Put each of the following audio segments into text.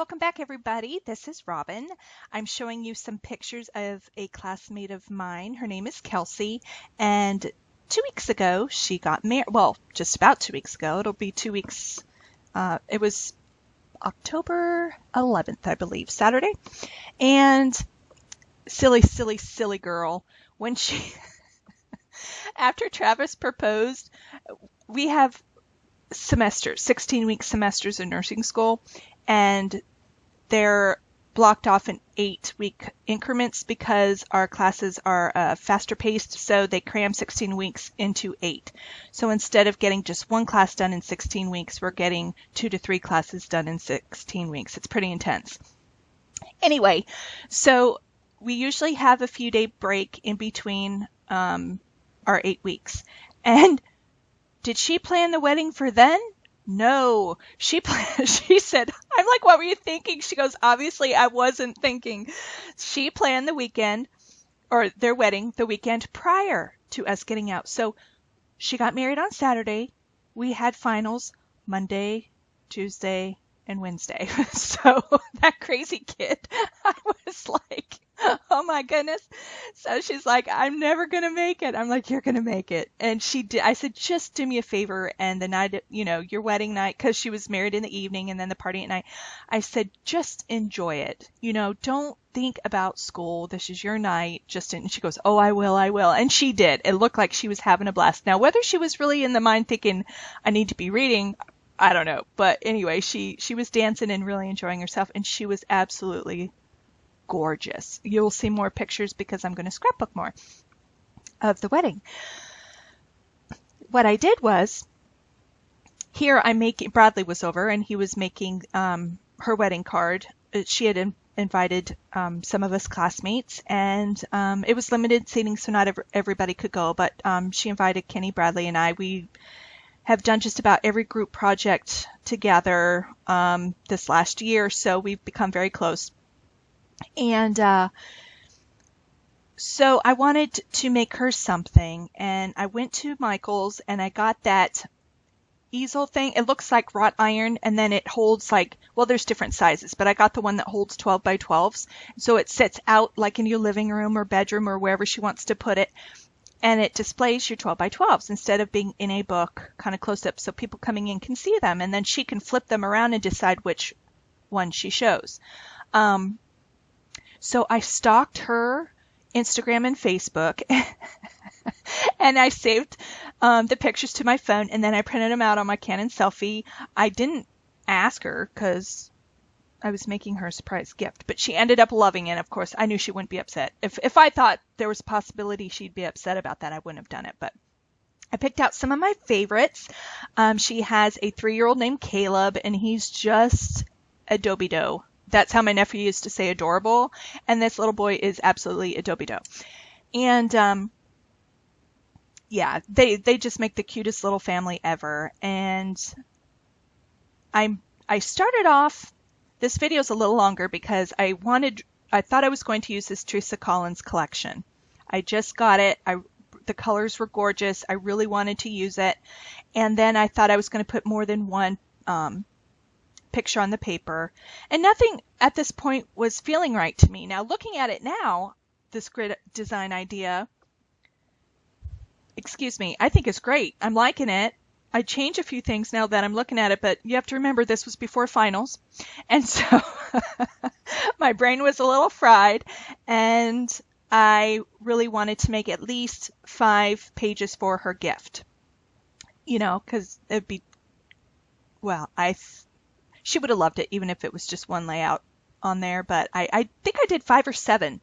Welcome back, everybody. This is Robin. I'm showing you some pictures of a classmate of mine. Her name is Kelsey, and 2 weeks ago she got married. Well, just about 2 weeks ago. It'll be 2 weeks. It was October 11th, I believe, Saturday. And silly girl. When she, after Travis proposed, we have 16-week semesters in nursing school, and they're blocked off in 8-week increments because our classes are faster paced, so they cram 16 weeks into 8. So instead of getting just one class done in 16 weeks, we're getting 2 to 3 classes done in 16 weeks. It's pretty intense. Anyway, so we usually have a few day break in between our 8 weeks. And did she plan the wedding for then? No, she said, I'm like, what were you thinking? She goes, obviously I wasn't thinking. She planned the weekend, or their wedding, the weekend prior to us getting out. So she got married on Saturday. We had finals Monday, Tuesday, and Wednesday. So that crazy kid, I was like, oh my goodness. So she's like, I'm never going to make it. I'm like, you're going to make it. And she did. I said, just do me a favor. And the night, your wedding night, because she was married in the evening and then the party at night, I said, just enjoy it. Don't think about school. This is your night. And she goes, oh, I will. And she did. It looked like she was having a blast. Now, whether she was really in the mind thinking, I need to be reading, I don't know. But anyway, she was dancing and really enjoying herself. And she was absolutely gorgeous. You'll see more pictures because I'm going to scrapbook more of the wedding. What I did was, Bradley was over and he was making her wedding card. She had invited some of us classmates, and it was limited seating, so not everybody could go, but she invited Kenny, Bradley, and I. We have done just about every group project together this last year, so we've become very close. And so I wanted to make her something, and I went to Michael's and I got that easel thing. It looks like wrought iron, and then it holds there's different sizes, but I got the one that holds 12 by 12s. So it sits out like in your living room or bedroom or wherever she wants to put it. And it displays your 12 by 12s instead of being in a book kind of close up, so people coming in can see them, and then she can flip them around and decide which one she shows. So I stalked her Instagram and Facebook and I saved the pictures to my phone, and then I printed them out on my Canon selfie. I didn't ask her because I was making her a surprise gift, but she ended up loving it. Of course, I knew she wouldn't be upset. If I thought there was a possibility she'd be upset about that, I wouldn't have done it. But I picked out some of my favorites. She has a 3-year-old named Caleb, and he's just a doby-do. That's how my nephew used to say adorable. And this little boy is absolutely a doby-do. And yeah, they just make the cutest little family ever. And I started off. This video is a little longer because I thought I was going to use this Teresa Collins collection. I just got it. The colors were gorgeous. I really wanted to use it. And then I thought I was going to put more than one picture on the paper. And nothing at this point was feeling right to me. Now, looking at it now, this grid design idea, I think it's great. I'm liking it. I change a few things now that I'm looking at it, but you have to remember this was before finals. And so my brain was a little fried, and I really wanted to make at least 5 pages for her gift. Because it'd be, she would have loved it even if it was just one layout on there, but I think I did 5 or 7.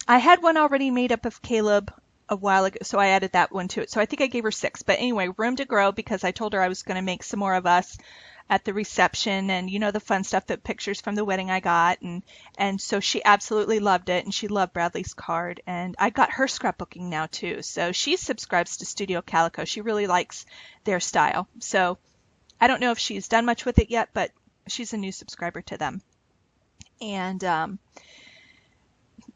I had one already made up of Caleb a while ago, so I added that one to it. So I think I gave her 6. But anyway, room to grow, because I told her I was going to make some more of us at the reception, and the fun stuff, the pictures from the wedding I got, and so she absolutely loved it, and she loved Bradley's card. And I got her scrapbooking now too, so she subscribes to Studio Calico. She really likes their style. So I don't know if she's done much with it yet, but she's a new subscriber to them. And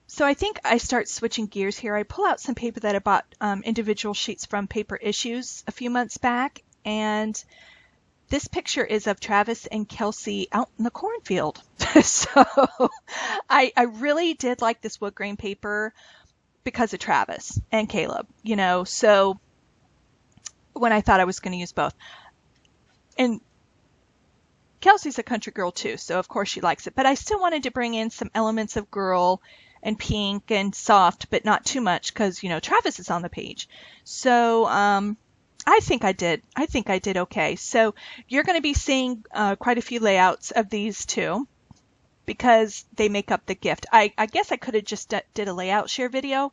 so I think I start switching gears here. I pull out some paper that I bought, individual sheets from Paper Issues a few months back, and This picture is of Travis and Kelsey out in the cornfield. So I really did like this wood grain paper because of Travis and Caleb, so when I thought I was going to use both. And Kelsey's a country girl too, so of course she likes it, but I still wanted to bring in some elements of girl and pink and soft, but not too much because, Travis is on the page. So, I think I did okay. So you're going to be seeing quite a few layouts of these two because they make up the gift. I guess I could have just did a layout share video,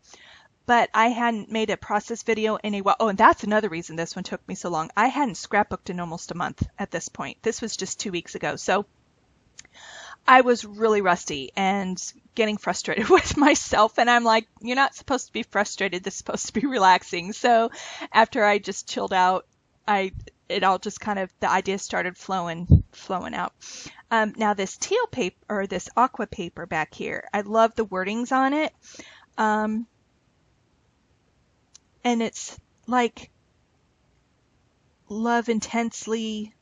but I hadn't made a process video in a while. Oh, and that's another reason this one took me so long. I hadn't scrapbooked in almost a month at this point. This was just 2 weeks ago. So I was really rusty and getting frustrated with myself. And I'm like, you're not supposed to be frustrated. This is supposed to be relaxing. So after I just chilled out, it all just kind of, the ideas started flowing out. Now this teal paper, or this aqua paper back here, I love the wordings on it. And it's like love intensely.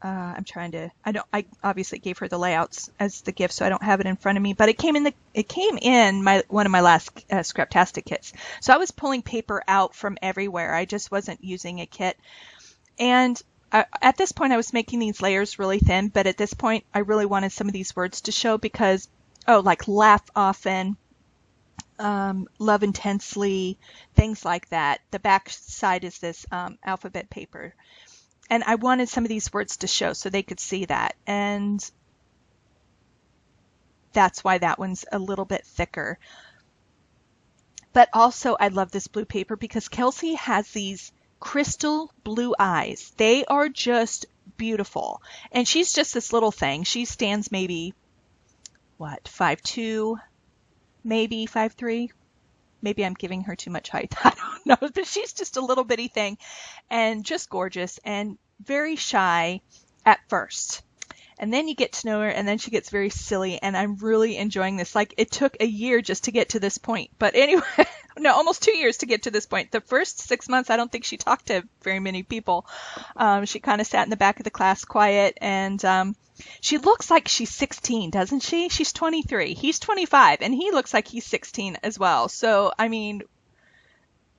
I obviously gave her the layouts as the gift, so I don't have it in front of me, but it came in one of my last Scraptastic kits. So I was pulling paper out from everywhere. I just wasn't using a kit. And at this point I was making these layers really thin, but at this point I really wanted some of these words to show because, like laugh often, love intensely, things like that. The back side is this alphabet paper. And I wanted some of these words to show so they could see that. And that's why that one's a little bit thicker. But also I love this blue paper because Kelsey has these crystal blue eyes. They are just beautiful. And she's just this little thing. She stands maybe, 5'2", maybe 5'3". Maybe I'm giving her too much height. I don't know, but she's just a little bitty thing and just gorgeous and very shy at first. And then you get to know her and then she gets very silly and I'm really enjoying this. Like it took a year just to get to this point. But anyway, no, almost 2 years to get to this point. The first 6 months, I don't think she talked to very many people. She kind of sat in the back of the class quiet and she looks like she's 16, doesn't she? She's 23. He's 25, and he looks like he's 16 as well. So, I mean,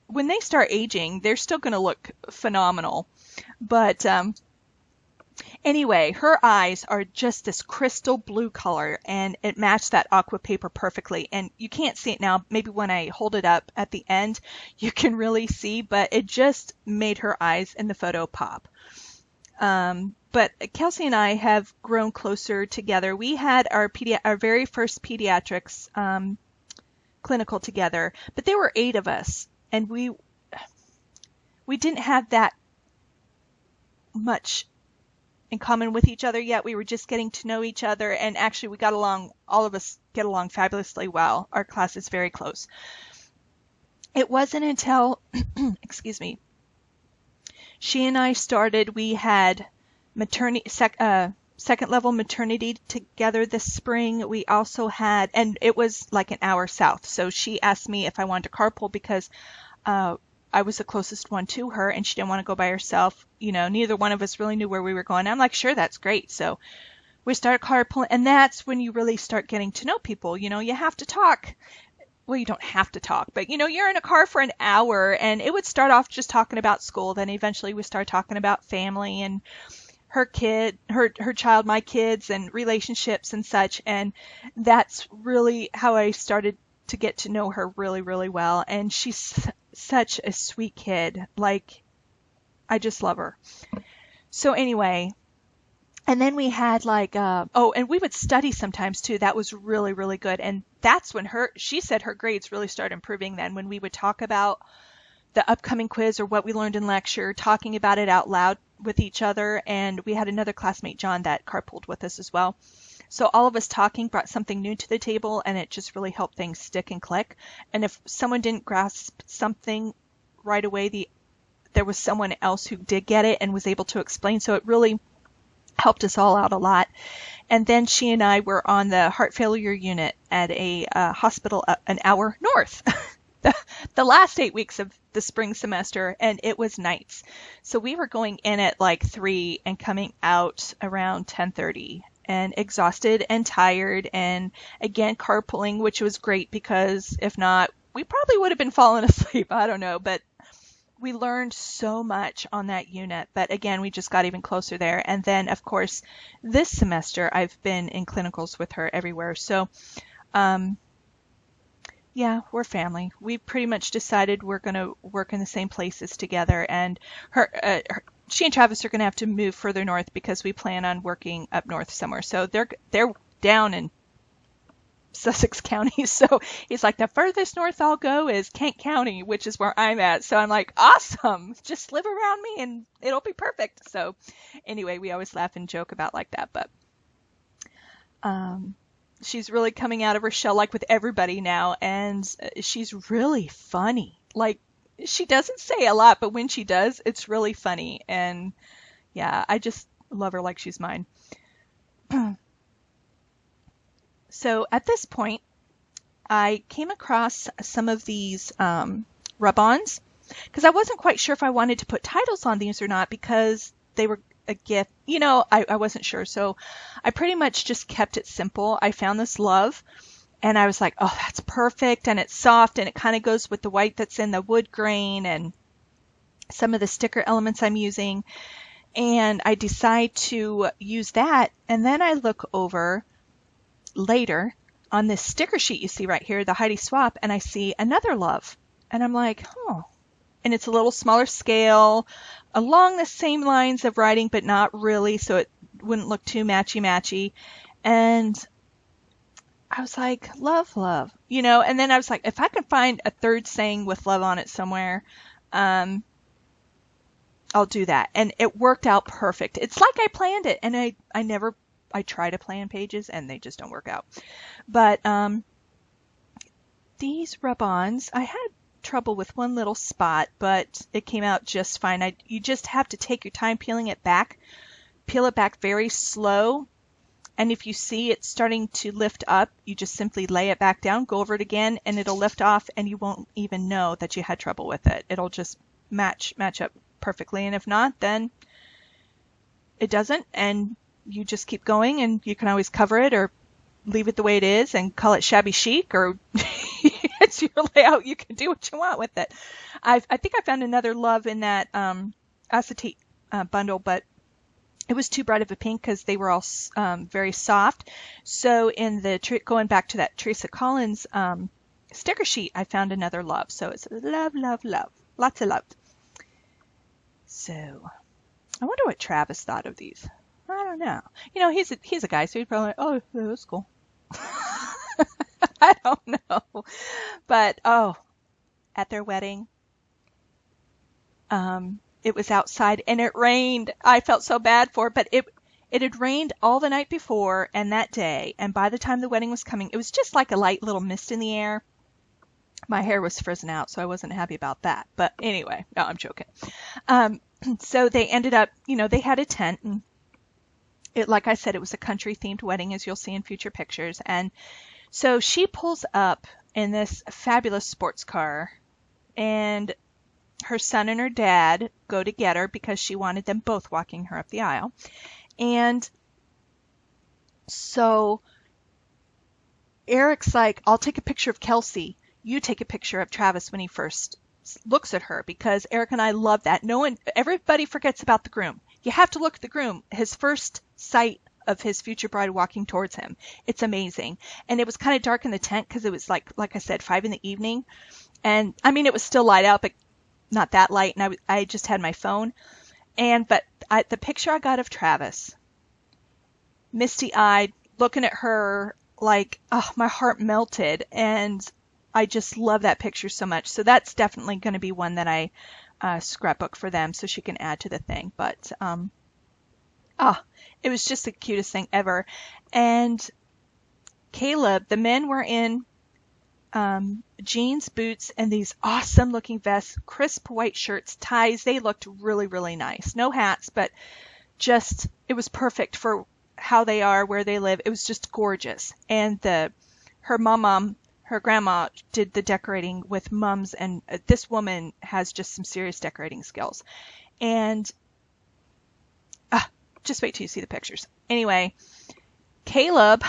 when they start aging, they're still going to look phenomenal. But anyway, her eyes are just this crystal blue color, and it matched that aqua paper perfectly. And you can't see it now. Maybe when I hold it up at the end, you can really see, but it just made her eyes in the photo pop. But Kelsey and I have grown closer together. We had our very first pediatrics clinical together, but there were 8 of us, and we didn't have that much in common with each other yet. We were just getting to know each other, and actually all of us get along fabulously well. Our class is very close. It wasn't until, excuse me, she and I started, we had second level maternity together this spring. We also had, and it was like an hour south. So she asked me if I wanted to carpool because I was the closest one to her and she didn't want to go by herself. Neither one of us really knew where we were going. I'm like, sure, that's great. So we started carpooling, and that's when you really start getting to know people. You have to talk. Well, you don't have to talk, but you're in a car for an hour, and it would start off just talking about school. Then eventually we start talking about family and her child, my kids, and relationships and such. And that's really how I started to get to know her really, really well. And she's such a sweet kid. Like, I just love her. So anyway, and then we had and we would study sometimes too. That was really, really good. And that's when she said her grades really started improving then, when we would talk about the upcoming quiz or what we learned in lecture, talking about it out loud with each other. And we had another classmate, John, that carpooled with us as well. So all of us talking brought something new to the table, and it just really helped things stick and click. And if someone didn't grasp something right away, there was someone else who did get it and was able to explain. So it really helped us all out a lot. And then she and I were on the heart failure unit at a hospital an hour north. The last 8 weeks of the spring semester, and it was nights. So we were going in at like 3 and coming out around 10:30 and exhausted and tired, and again carpooling, which was great because if not, we probably would have been falling asleep. I don't know, but we learned so much on that unit. But again, we just got even closer there. And then, of course, this semester I've been in clinicals with her everywhere. So, yeah, we're family. We pretty much decided we're going to work in the same places together. And she and Travis are going to have to move further north because we plan on working up north somewhere. So they're down in Sussex County. So he's like, the furthest north I'll go is Kent County, which is where I'm at. So I'm like, awesome, just live around me and it'll be perfect. So anyway, we always laugh and joke about like that. But she's really coming out of her shell, like with everybody now, and she's really funny. Like, she doesn't say a lot, but when she does, it's really funny. And yeah, I just love her like she's mine. So at this point, I came across some of these rub-ons because I wasn't quite sure if I wanted to put titles on these or not because they were a gift. You know, I wasn't sure. So I pretty much just kept it simple. I found this love and I was like, oh, that's perfect. And it's soft and it kind of goes with the white that's in the wood grain and some of the sticker elements I'm using. And I decide to use that. And then I look over later on this sticker sheet you see right here, the Heidi Swap, and I see another love. And I'm like, oh. And it's a little smaller scale, along the same lines of writing, but not really, so it wouldn't look too matchy-matchy. And I was like, love, love. You know, and then I was like, if I can find a third saying with love on it somewhere, I'll do that. And it worked out perfect. It's like I planned it, and I try to plan pages and they just don't work out. But these rub-ons, I had trouble with one little spot, but it came out just fine. You just have to take your time peeling it back. Peel it back very slow. And if you see it starting to lift up, you just simply lay it back down, go over it again, and it'll lift off and you won't even know that you had trouble with it. It'll just match up perfectly. And if not, then it doesn't, and you just keep going, and you can always cover it or leave it the way it is and call it shabby chic, or it's your layout. You can do what you want with it. I think I found another love in that acetate bundle, but it was too bright of a pink because they were all very soft. So in the going back to that Teresa Collins sticker sheet, I found another love. So it's love, love, love. Lots of love. So I wonder what Travis thought of these. I don't know. You know, he's a guy, so he'd probably, oh, yeah, that's cool. I don't know. But, at their wedding, it was outside and it rained. I felt so bad for it, but it had rained all the night before and that day. And by the time the wedding was coming, it was just like a light little mist in the air. My hair was frozen out, so I wasn't happy about that. But anyway, no, I'm joking. So they ended up, they had a tent, and like I said, it was a country-themed wedding, as you'll see in future pictures. And so she pulls up in this fabulous sports car, and her son and her dad go to get her because she wanted them both walking her up the aisle. And so Eric's like, I'll take a picture of Kelsey. You take a picture of Travis when he first looks at her, because Eric and I love that. Everybody forgets about the groom. You have to look at the groom, his first sight of his future bride walking towards him. It's amazing. And it was kind of dark in the tent because it was like I said, 5 p.m. And I mean, it was still light out, but not that light. And I just had my phone. But the picture I got of Travis, misty-eyed, looking at her like, oh, my heart melted. And I just love that picture so much. So that's definitely going to be one that I scrapbook for them so she can add to the thing. But it was just the cutest thing ever. And Caleb, the men were in jeans, boots, and these awesome looking vests, crisp white shirts, ties. They looked really, really nice. No hats, but just, it was perfect for how they are, where they live. It was just gorgeous. And her her grandma did the decorating with mums, and this woman has just some serious decorating skills. And just wait till you see the pictures. Anyway, Caleb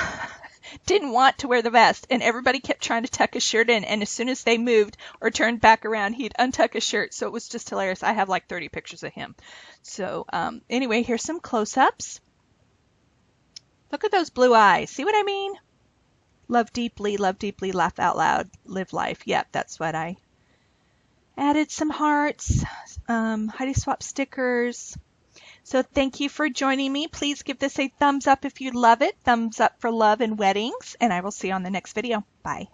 didn't want to wear the vest, and everybody kept trying to tuck his shirt in, and as soon as they moved or turned back around, he'd untuck his shirt. So it was just hilarious. I have like 30 pictures of him. So anyway, here's some close-ups. Look at those blue eyes. See what I mean? Love deeply, laugh out loud, live life. Yep, that's what I added. Some hearts, Heidi Swap stickers. So thank you for joining me. Please give this a thumbs up if you love it. Thumbs up for love and weddings. And I will see you on the next video. Bye.